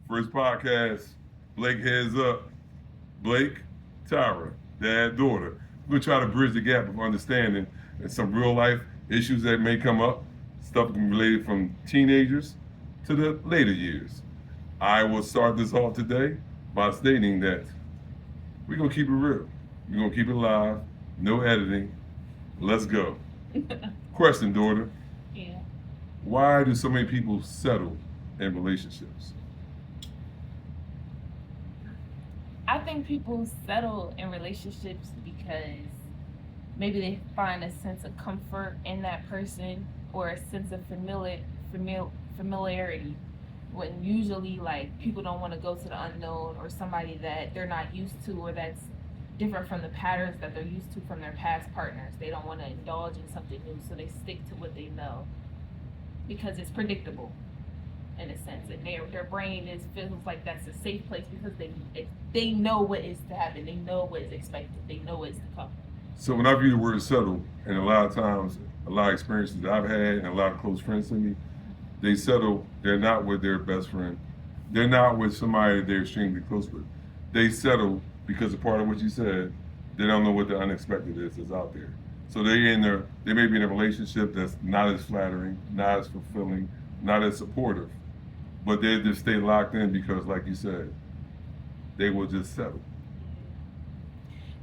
First podcast, Blake heads up. Blake, Tyra, dad, daughter. We'll try to bridge the gap of understanding and some real life issues that may come up, stuff related from teenagers to the later years. I will start this off today by stating that we're gonna keep it real. We're gonna keep it live, no editing. Let's go. Question, daughter. Yeah. Why do so many people settle in relationships? I think people settle in relationships because maybe they find a sense of comfort in that person or a sense of familiarity. When usually, like, people don't want to go to the unknown or somebody that they're not used to or that's different from the patterns that they're used to from their past partners. They don't want to indulge in something new, so they stick to what they know because it's predictable in a sense, and their brain feels like that's a safe place because they know what is to happen, they know what is expected, they know what is to come. So when I view the word settle, and a lot of times, a lot of experiences that I've had and a lot of close friends to me, they settle, they're not with their best friend. They're not with somebody they're extremely close with. They settle because a part of what you said, they don't know what the unexpected is that's out there. So they may be in a relationship that's not as flattering, not as fulfilling, not as supportive, but they just stay locked in because, like you said, they will just settle.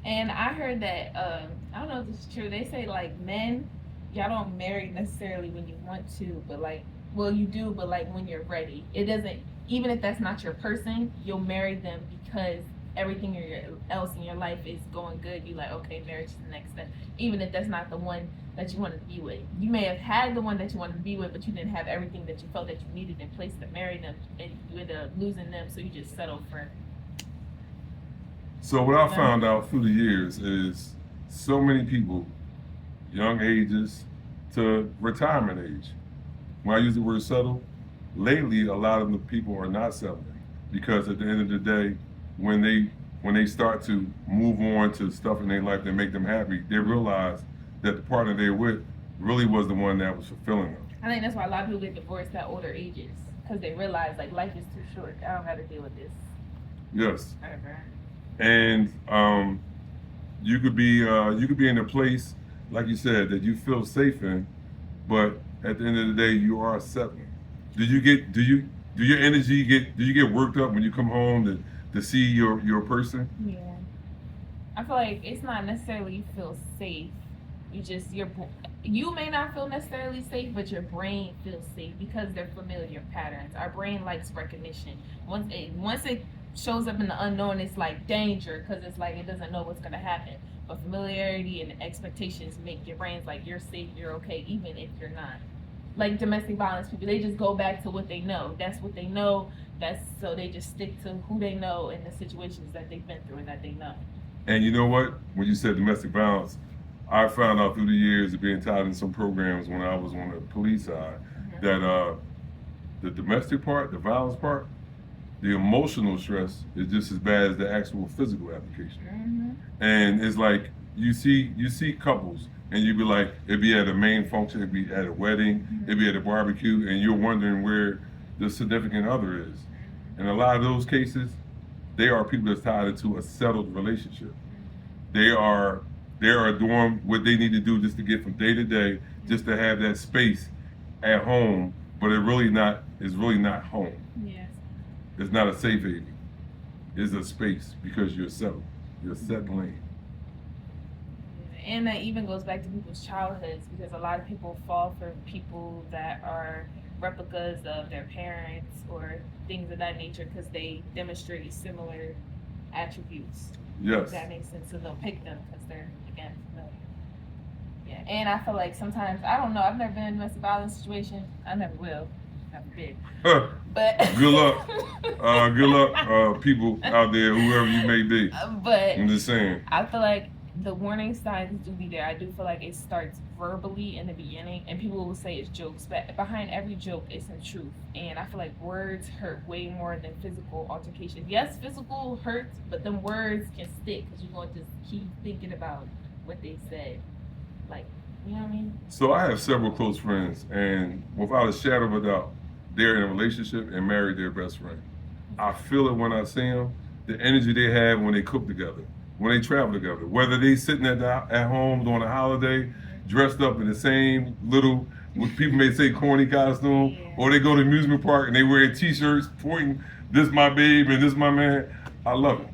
And I heard that I don't know if this is true. They say like men, y'all don't marry necessarily when you want to, but like, well, you do, but like when you're ready. It doesn't, even if that's not your person, you'll marry them because everything else in your life is going good. You like, okay, marriage is the next step, even if that's not the one that you wanted to be with. You may have had the one that you wanted to be with, but you didn't have everything that you felt that you needed in place to marry them, and you ended up losing them, so you just settled for. So what I found out through the years is so many people, young ages to retirement age. When I use the word settle, lately a lot of the people are not settling because at the end of the day, when they start to move on to stuff in their life that make them happy, they realize that the partner they're with really was the one that was fulfilling them. I think that's why a lot of people get divorced at older ages because they realize like life is too short. I don't got to deal with this. Yes. Okay. And you could be in a place like you said that you feel safe in, but at the end of the day you are settling. Do you get worked up when you come home to see your person? Yeah. I feel like it's not necessarily you feel safe. You may not feel necessarily safe, but your brain feels safe because they're familiar patterns. Our brain likes recognition. Once it shows up in the unknown, it's like danger because it's like it doesn't know what's gonna happen. But familiarity and expectations make your brains like you're safe, you're okay, even if you're not. Like domestic violence people, they just go back to what they know. That's what they know. So they just stick to who they know and the situations that they've been through and that they know. And you know what? When you said domestic violence, I found out through the years of being tied in some programs when I was on the police side that the domestic part, the violence part, the emotional stress is just as bad as the actual physical application. And it's like you see couples and you'd be like, it'd be at a main function, it'd be at a wedding, it'd be at a barbecue, and you're wondering where the significant other is. In a lot of those cases, they are people that's tied into a settled relationship. They are doing what they need to do just to get from day to day, just to have that space at home, but it's really not home. Yes. It's not a safe haven. It's a space because you're settled. You're settling. And that even goes back to people's childhoods because a lot of people fall for people that are replicas of their parents or things of that nature because they demonstrate similar attributes. Yes. If that makes sense. So they'll pick them because they're, again, familiar. Yeah. And I feel like sometimes, I don't know, I've never been in a domestic violence situation. I never will. Never been. But good luck. Good luck, people out there, whoever you may be. But I'm just saying. I feel like the warning signs do be there. I do feel like it starts verbally in the beginning, and people will say it's jokes, but behind every joke is some truth. And I feel like words hurt way more than physical altercation. Yes, physical hurts, but them words can stick because you're going to just keep thinking about what they said. Like, you know what I mean? So I have several close friends, and without a shadow of a doubt, they're in a relationship and married their best friend. I feel it when I see them. The energy they have when they cook together, when they travel together. Whether they sitting at home during a holiday, dressed up in the same little, what people may say corny costume, or they go to the amusement park and they wear T-shirts pointing, "This my babe and this my man." I love it.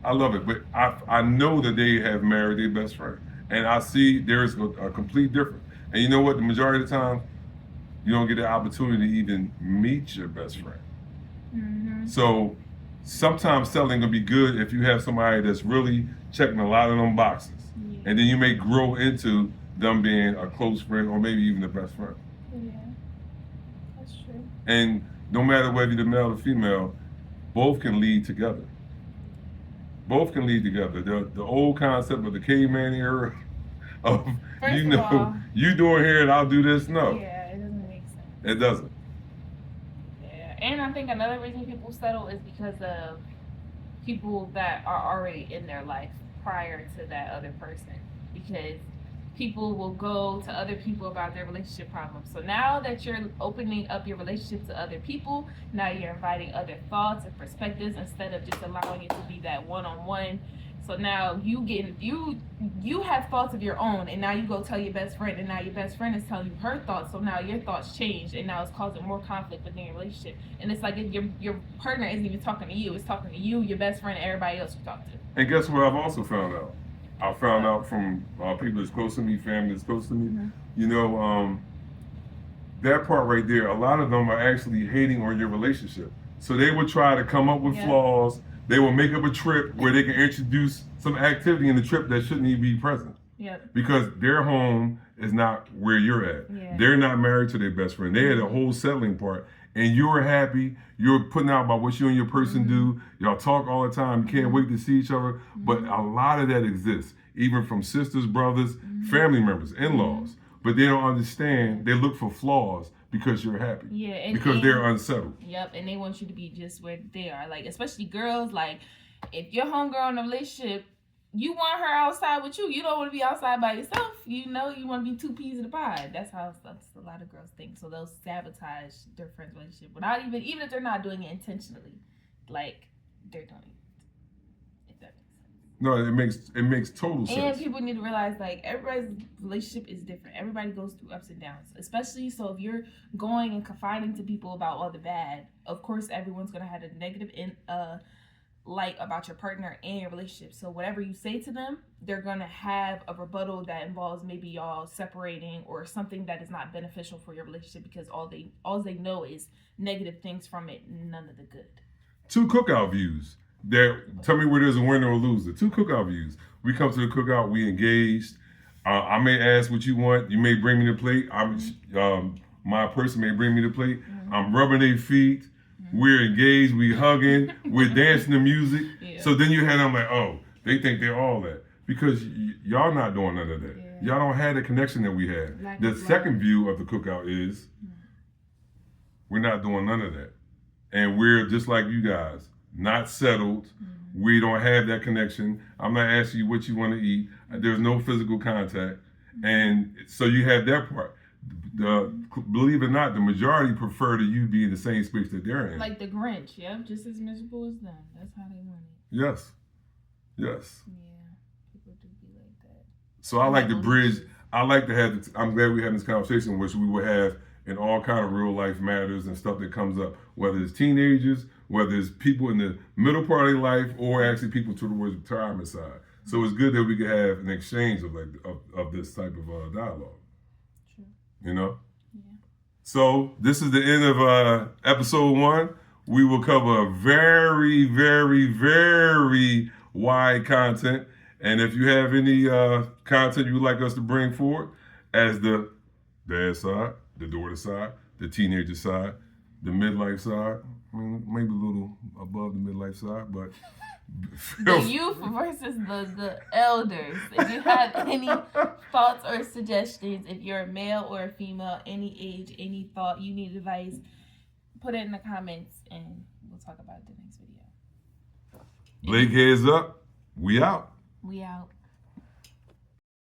I love it. But I know that they have married their best friend, and I see there's a complete difference. And you know what? The majority of the time, you don't get the opportunity to even meet your best friend. Mm-hmm. So sometimes selling can be good if you have somebody that's really checking a lot of them boxes. Yeah. And then you may grow into them being a close friend or maybe even a best friend. Yeah, that's true. And no matter whether you're the male or female, both can lead together. Both can lead together. The old concept of the caveman era of, First you of know, all, you doing here and I'll do this. No, yeah, it doesn't make sense. it doesn't. Yeah, and I think another reason people settle is because of people that are already in their life prior to that other person. Because people will go to other people about their relationship problems. So now that you're opening up your relationship to other people, now you're inviting other thoughts and perspectives instead of just allowing it to be that one-on-one. So now you have thoughts of your own, and now you go tell your best friend, and now your best friend is telling you her thoughts. So now your thoughts change, and now it's causing more conflict within your relationship. And it's like your partner isn't even talking to you; it's talking to you, your best friend, and everybody else you talk to. And guess what? I've also found out. I found out from people that's close to me, family that's close to me. Mm-hmm. You know, that part right there. A lot of them are actually hating on your relationship. So they would try to come up with flaws. They will make up a trip where they can introduce some activity in the trip that shouldn't even be present. Yep. Because their home is not where you're at. Yeah. They're not married to their best friend. They had a whole settling part. And you're happy. You're putting out about what you and your person do. Y'all talk all the time. You can't wait to see each other. But a lot of that exists, even from sisters, brothers, family members, in-laws. But they don't understand. They look for flaws because you're happy. Yeah, because they're unsettled. Yep, and they want you to be just where they are. Like, especially girls, like, if your homegirl in a relationship, you want her outside with you. You don't want to be outside by yourself. You know, you want to be two peas in a pod. That's a lot of girls think. So they'll sabotage their friend's relationship without even if they're not doing it intentionally. Like, they're doing it. If that makes sense. No, it makes total sense. And people need to realize, like, everybody's relationship is different. Everybody goes through ups and downs. Especially so if you're going and confiding to people about all the bad, of course everyone's gonna have a negative light about your partner and your relationship. So whatever you say to them, they're gonna have a rebuttal that involves maybe y'all separating or something that is not beneficial for your relationship because all they know is negative things from it, none of the good. 2 cookout views. Tell me where there's a winner or loser. 2 cookout views. We come to the cookout, we engaged. I may ask what you want. You may bring me the plate. My person may bring me the plate. I'm rubbing their feet. We're engaged. We hugging. We're dancing to music. Yeah. So then you had them like, oh, they think they're all that because y'all not doing none of that. Yeah. Y'all don't have the connection that we had. The second view of the cookout is we're not doing none of that, and we're just like you guys. Not settled. We don't have that connection. I'm not asking you what you want to eat. There's no physical contact. And so you have that part. Believe it or not, the majority prefer to you be in the same space that they're in. Like the Grinch, yeah, just as miserable as them. That's how they want it. Yes. Yeah, people do be like that. So I like to bridge. I like to have. I'm glad we're having this conversation, which we will have in all kind of real life matters and stuff that comes up, whether it's teenagers, whether it's people in the middle part of their life, or actually people towards the retirement side. So it's good that we can have an exchange of this type of dialogue. True. You know? Yeah. So this is the end of episode 1. We will cover very, very, very wide content. And if you have any content you would like us to bring forward as the dad side, the daughter side, the teenager side, the midlife side, maybe a little above the midlife side, but the youth versus the elders. If you have any thoughts or suggestions, if you're a male or a female, any age, any thought, you need advice, put it in the comments and we'll talk about it in the next video. Blake heads up. We out. We out.